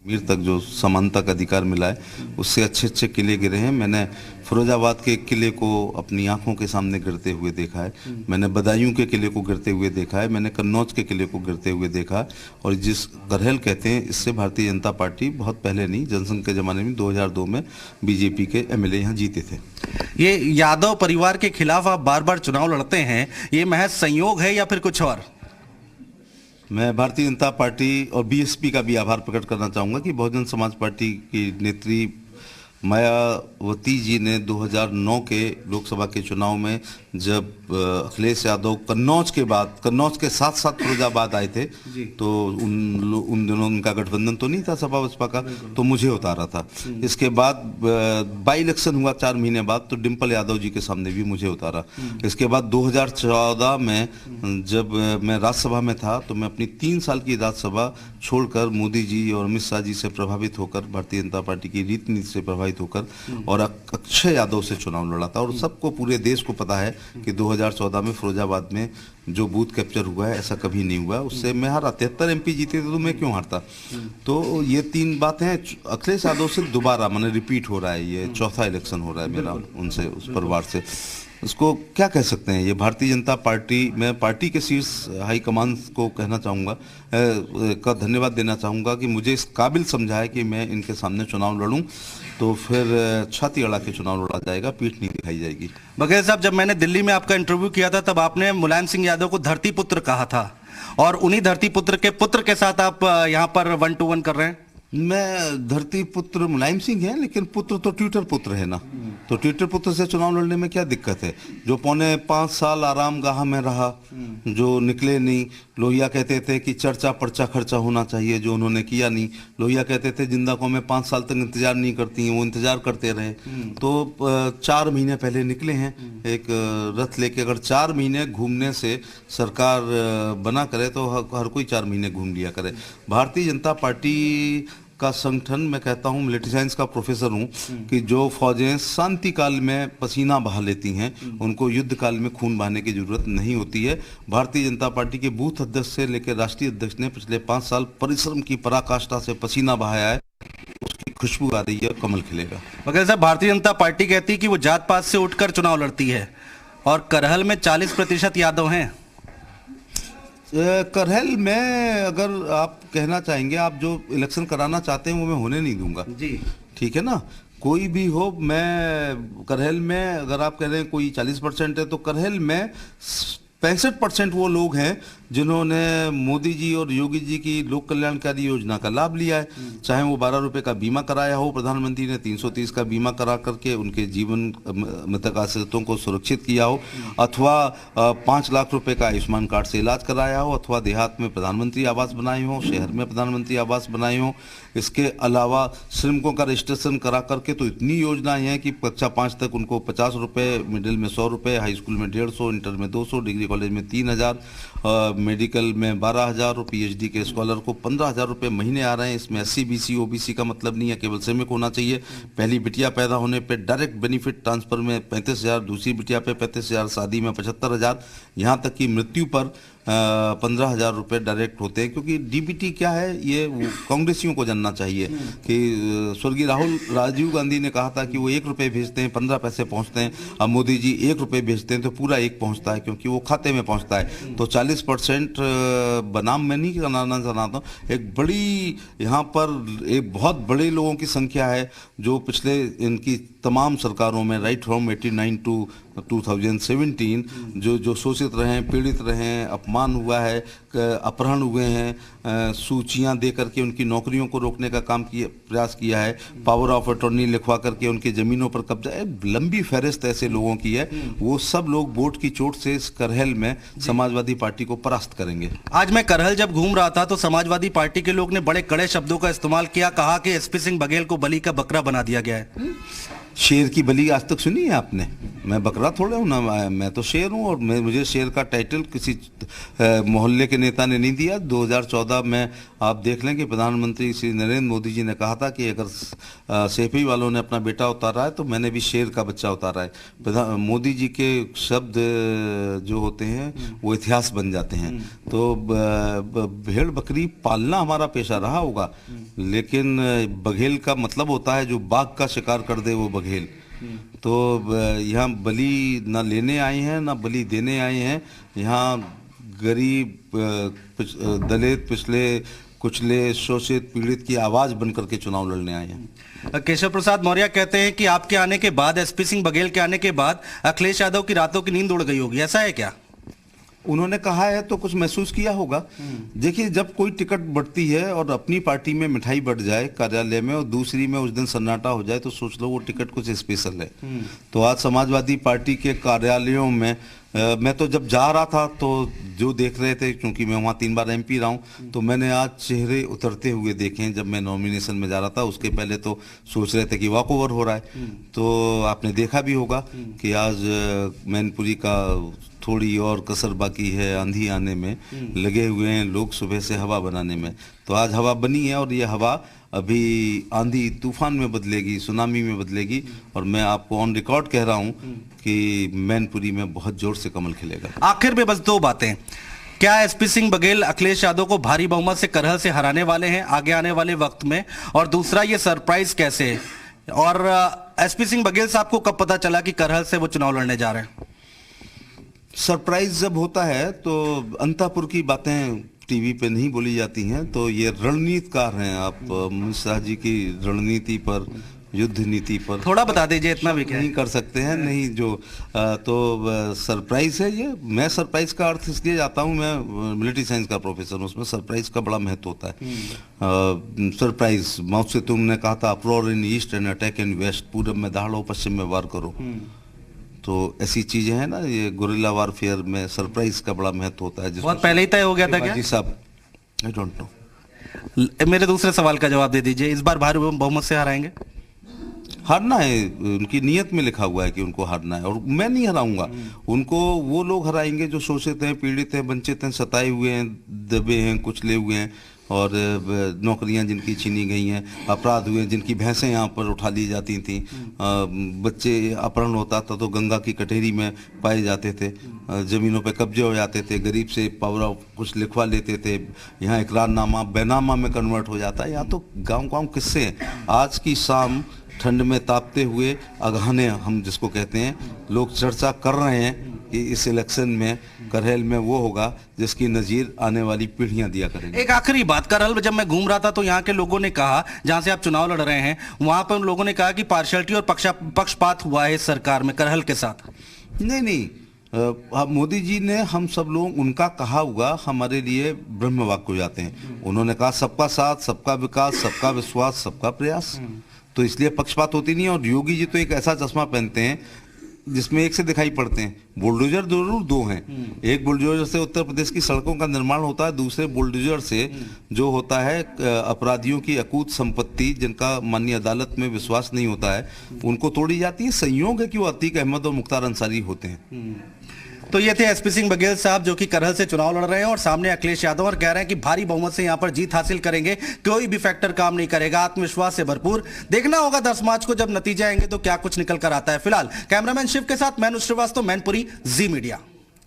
कश्मीर तक जो समानता का अधिकार मिला है, उससे अच्छे अच्छे किले गिरे हैं। मैंने फिरोजाबाद के एक किले को अपनी आंखों के सामने गिरते हुए देखा है, मैंने बदायूं के किले को गिरते हुए देखा है, मैंने कन्नौज के किले को गिरते हुए देखा। और जिस करहल कहते हैं, इससे भारतीय जनता पार्टी बहुत पहले नहीं, जनसंघ के ज़माने में 2002 में बीजेपी के एमएलए यहाँ जीते थे। ये यादव परिवार के खिलाफ आप बार बार चुनाव लड़ते हैं, ये महज संयोग है या फिर कुछ और? मैं भारतीय जनता पार्टी और बीएसपी का भी आभार प्रकट करना चाहूँगा कि बहुजन समाज पार्टी की नेत्री मायावती जी ने 2009 के लोकसभा के चुनाव में जब अखिलेश यादव कन्नौज के साथ साथ फिरोजाबाद आए थे, तो उन दिनों उनका गठबंधन तो नहीं था सपा बसपा का, तो मुझे उतारा था। इसके बाद बाई इलेक्शन हुआ 4 महीने बाद, तो डिम्पल यादव जी के सामने भी मुझे उतारा। इसके बाद 2014 में जब मैं राज्यसभा में था, तो मैं अपनी 3 साल की राज्यसभा छोड़कर मोदी जी और अमित शाह जी से प्रभावित होकर, भारतीय जनता पार्टी की रीति नीति से प्रभावित होकर और अक्षय यादव से चुनाव लड़ा था। और सबको, पूरे देश को पता है कि 2014 में फिरोजाबाद में जो बूथ कैप्चर हुआ है, ऐसा कभी नहीं हुआ। उससे मैं हारा, 73 एमपी जीते थे, तो मैं क्यों हारता? तो ये 3 बातें हैं। अखिलेश यादव से दोबारा मैंने रिपीट हो रहा है, ये चौथा इलेक्शन हो रहा है मेरा उनसे, उस परिवार से। इसको क्या कह सकते हैं? ये भारतीय जनता पार्टी, मैं पार्टी के शीर्ष हाईकमान को कहना चाहूँगा, का धन्यवाद देना चाहूँगा कि मुझे इस काबिल समझा है कि मैं इनके सामने चुनाव लड़ूं, तो फिर छाती अड़ा के चुनाव लड़ा जाएगा, पीठ नहीं दिखाई जाएगी। बघेल साहब, जब मैंने दिल्ली में आपका इंटरव्यू किया था, तब आपने मुलायम सिंह यादव को धरती पुत्र कहा था, और उन्हीं धरती पुत्र के पुत्र के साथ आप यहाँ पर 1 to 1 कर रहे हैं। मैं धरती पुत्र मुलायम सिंह है, लेकिन पुत्र तो ट्विटर पुत्र है ना, तो ट्विटर पुत्र से चुनाव लड़ने में क्या दिक्कत है? जो 5.25 साल आराम गाह में रहा, जो निकले नहीं। लोहिया कहते थे कि चर्चा पर्चा खर्चा होना चाहिए, जो उन्होंने किया नहीं। लोहिया कहते थे जिंदा कौमें 5 साल तक इंतजार नहीं करती हैं, वो इंतजार करते रहे। तो 4 महीने पहले निकले हैं एक रथ लेके। अगर 4 महीने घूमने से सरकार बना करे, तो हर कोई 4 महीने घूम लिया करे। भारतीय जनता पार्टी का संगठन, मैं कहता हूँ, मिलिट्री साइंस का प्रोफेसर हूँ, कि जो फौजें शांति काल में पसीना बहा लेती हैं, उनको युद्ध काल में खून बहाने की जरूरत नहीं होती है। भारतीय जनता पार्टी के बूथ अध्यक्ष से लेकर राष्ट्रीय अध्यक्ष ने पिछले 5 साल परिश्रम की पराकाष्ठा से पसीना बहाया है, उसकी खुशबू आ रही है, कमल खिलेगा। मगर साहब, भारतीय जनता पार्टी कहती है कि वो जात पात से उठकर चुनाव लड़ती है, और करहल में 40% यादव हैं। करहल में अगर आप कहना चाहेंगे, आप जो इलेक्शन कराना चाहते हैं वो मैं होने नहीं दूंगा जी, ठीक है ना? कोई भी हो, मैं करहल में, अगर आप कह रहे हैं कोई 40% है, तो करहल में 65% वो लोग हैं जिन्होंने मोदी जी और योगी जी की लोक कल्याणकारी योजना का लाभ लिया है। चाहे वो 12 रुपए का बीमा कराया हो, प्रधानमंत्री ने 330 का बीमा करा करके उनके जीवन मृतक आश्रितों को सुरक्षित किया हो, अथवा 5 लाख रुपए का आयुष्मान कार्ड से इलाज कराया हो, अथवा देहात में प्रधानमंत्री आवास बनाए हो, शहर में प्रधानमंत्री आवास बनाए हो। इसके अलावा श्रमिकों का रजिस्ट्रेशन करा करके तो इतनी योजनाएं हैं कि कक्षा 5 तक उनको 50 रुपये, मिडिल में 100 रुपये, हाई स्कूल में 150, इंटर में 200, डिग्री कॉलेज में 3000, मेडिकल में 12,000 और पीएचडी के स्कॉलर को 15,000 रुपये महीने आ रहे हैं। इसमें SC BC OBC का मतलब नहीं है, केवल श्रमिक होना चाहिए। पहली बिटिया पैदा होने पे डायरेक्ट बेनिफिट ट्रांसफर में 35,000, दूसरी बिटिया पे 35,000, शादी में 75,000, यहाँ तक कि मृत्यु पर 15,000 रुपये डायरेक्ट होते हैं। क्योंकि DBT क्या है, ये कांग्रेसियों को जानना चाहिए कि स्वर्गीय राजीव गांधी ने कहा था कि वो 1 रुपये भेजते हैं 15 पैसे पहुँचते हैं। अब मोदी जी 1 रुपये भेजते हैं तो पूरा 1 पहुँचता है, क्योंकि वो खाते में पहुँचता है। तो 40% बनाम मैं नहीं कराना चाहता हूँ, एक बड़ी यहाँ पर एक बहुत बड़े लोगों की संख्या है जो पिछले इनकी तमाम सरकारों में, राइट फ्रॉम 89 टू 2017, जो शोषित रहे हैं, पीड़ित रहे हैं, अपमान हुआ है, अपहरण हुए हैं, सूचियां दे करके उनकी नौकरियों को रोकने का प्रयास किया है, पावर ऑफ अटॉर्नी लिखवा करके उनकी ज़मीनों पर कब्जा है। लंबी फहरिस्त ऐसे लोगों की है। वो सब लोग वोट की चोट से इस करहल में समाजवादी पार्टी को परास्त करेंगे। आज मैं करहल जब घूम रहा था, तो समाजवादी पार्टी के लोग ने बड़े कड़े शब्दों का इस्तेमाल किया, कहा कि SP सिंह बघेल को बलि का बकरा बना दिया गया है। शेर की बलि आज तक सुनी है आपने? मैं बकरा थोड़े हूँ ना, मैं तो शेर हूँ। और मुझे शेर का टाइटल किसी मोहल्ले के नेता ने नहीं दिया। 2014 में आप देख लें कि प्रधानमंत्री श्री नरेंद्र मोदी जी ने कहा था कि अगर सेफी वालों ने अपना बेटा उतारा है तो मैंने भी शेर का बच्चा उतारा है। मोदी जी के शब्द जो होते हैं वो इतिहास बन जाते हैं। तो भेड़ बकरी पालना हमारा पेशा रहा होगा, लेकिन बघेल का मतलब होता है जो बाघ का शिकार कर दे वो बघेल। तो यहाँ बलि ना लेने आए हैं ना बलि देने आए हैं। यहाँ गरीब, दलित, पिछले कुचले, शोषित, पीड़ित की आवाज बनकर के चुनाव लड़ने आए हैं। केशव प्रसाद मौर्य कहते हैं कि आपके आने के बाद, एसपी सिंह बघेल के आने के बाद अखिलेश यादव की रातों की नींद उड़ गई होगी, ऐसा है क्या? उन्होंने कहा है तो कुछ महसूस किया होगा। देखिए, जब कोई टिकट बढ़ती है और अपनी पार्टी में मिठाई बढ़ जाए कार्यालय में और दूसरी में उस दिन सन्नाटा हो जाए तो सोच लो वो टिकट कुछ स्पेशल है। तो आज समाजवादी पार्टी के कार्यालयों में मैं तो जब जा रहा था तो जो देख रहे थे, क्योंकि मैं वहाँ 3 बार MP रहा हूँ, तो मैंने आज चेहरे उतरते हुए देखे हैं। जब मैं नॉमिनेशन में जा रहा था उसके पहले तो सोच रहे थे कि वॉक ओवर हो रहा है। तो आपने देखा भी होगा कि आज मैनपुरी का थोड़ी और कसर बाकी है, आंधी आने में लगे हुए हैं लोग सुबह से हवा बनाने में। तो आज हवा बनी है और ये हवा अभी आंधी तूफान में बदलेगी, सुनामी में बदलेगी। और मैं आपको ऑन रिकॉर्ड कह रहा हूँ कि मैनपुरी में बहुत जोर से कमल खिलेगा। आखिर में बस 2 बातें, क्या एसपी सिंह बघेल अखिलेश यादव को भारी बहुमत से करहल से हराने वाले हैं आगे आने वाले वक्त में? और दूसरा, ये सरप्राइज कैसे है? और एसपी सिंह बघेल साहब को कब पता चला कि करहल से वो चुनाव लड़ने जा रहे हैं? सरप्राइज जब होता है तो अंतापुर की बातें टीवी पे नहीं बोली जाती हैं। तो ये रणनीतिकार हैं आप, शाह जी की रणनीति पर, युद्ध नीति पर थोड़ा बता दीजिए, इतना भी नहीं कर सकते हैं। नहीं जो तो सरप्राइज है ये। मैं सरप्राइज का अर्थ इसलिए जाता हूँ, मैं मिलिट्री साइंस का प्रोफेसर हूँ, उसमें सरप्राइज का बड़ा महत्व होता है। सरप्राइज, माओ से तुमने कहा था uproar in east and attack in west, पूरब में दहाड़ो पश्चिम में वार करो। तो ऐसी चीजें हैं ना, ये गुरिल्ला वारफेयर में सरप्राइज का बड़ा महत्व होता है। बहुत पहले ही तय हो गया था क्या? जी साहब, आई डोंट नो। मेरे दूसरे सवाल का जवाब दे दीजिए, इस बार भारी बहुमत से हराएंगे? हारना है, उनकी नीयत में लिखा हुआ है कि उनको हारना है, और मैं नहीं हराऊंगा उनको। वो लोग हराएंगे जो शोषित हैं, पीड़ित हैं, वंचित हैं, सताए हुए हैं, दबे हैं, कुचले हुए हैं, और नौकरियां जिनकी छीनी गई हैं, अपराध हुए, जिनकी भैंसें यहाँ पर उठा ली जाती थीं, बच्चे अपहरण होता था तो गंगा की कटोरी में पाए जाते थे, ज़मीनों पे कब्जे हो जाते थे, गरीब से पावर ऑफ कुछ लिखवा लेते थे, यहाँ इकरारनामा बैनामा में कन्वर्ट हो जाता है। यहाँ तो गाँव किस्से हैं। आज की शाम ठंड में तापते हुए अगहने, हम जिसको कहते हैं, लोग चर्चा कर रहे हैं कि इस इलेक्शन में करहल में वो होगा जिसकी नजीर आने वाली पीढ़ियां दिया करेंगी। एक आखिरी बात, करहल में जब मैं घूम रहा था तो यहाँ के लोगों ने कहा, जहां से आप चुनाव लड़ रहे हैं, वहां पर उन लोगों ने कहा कि पार्शियलिटी और पक्षपात हुआ है इस सरकार में करहल के साथ। नहीं, मोदी जी ने, हम सब लोग, उनका कहा हुआ हमारे लिए ब्रह्म वाक्य हो जाते हैं। उन्होंने कहा सबका साथ, सबका विकास, सबका विश्वास, सबका प्रयास। तो इसलिए पक्षपात होती नहीं है। और योगी जी तो एक ऐसा चश्मा पहनते हैं जिसमें एक से दिखाई पड़ते हैं। बुलडोजर जरूर 2 हैं। एक बुलडोजर से उत्तर प्रदेश की सड़कों का निर्माण होता है, दूसरे बुलडोजर से जो होता है अपराधियों की अकूत संपत्ति, जिनका माननीय अदालत में विश्वास नहीं होता है, उनको तोड़ी जाती है। संयोग है कि वो अतीक अहमद और मुख्तार अंसारी होते हैं। तो ये थे एसपी सिंह बघेल साहब, जो कि करहल से चुनाव लड़ रहे हैं, और सामने अखिलेश यादव, और कह रहे हैं कि भारी बहुमत से यहां पर जीत हासिल करेंगे, कोई भी फैक्टर काम नहीं करेगा, आत्मविश्वास से भरपूर। देखना होगा 10 मार्च को जब नतीजे आएंगे तो क्या कुछ निकल कर आता है। फिलहाल कैमरामैन शिव के साथ मैं अनुज श्रीवास्तव, मैनपुरी, जी मीडिया।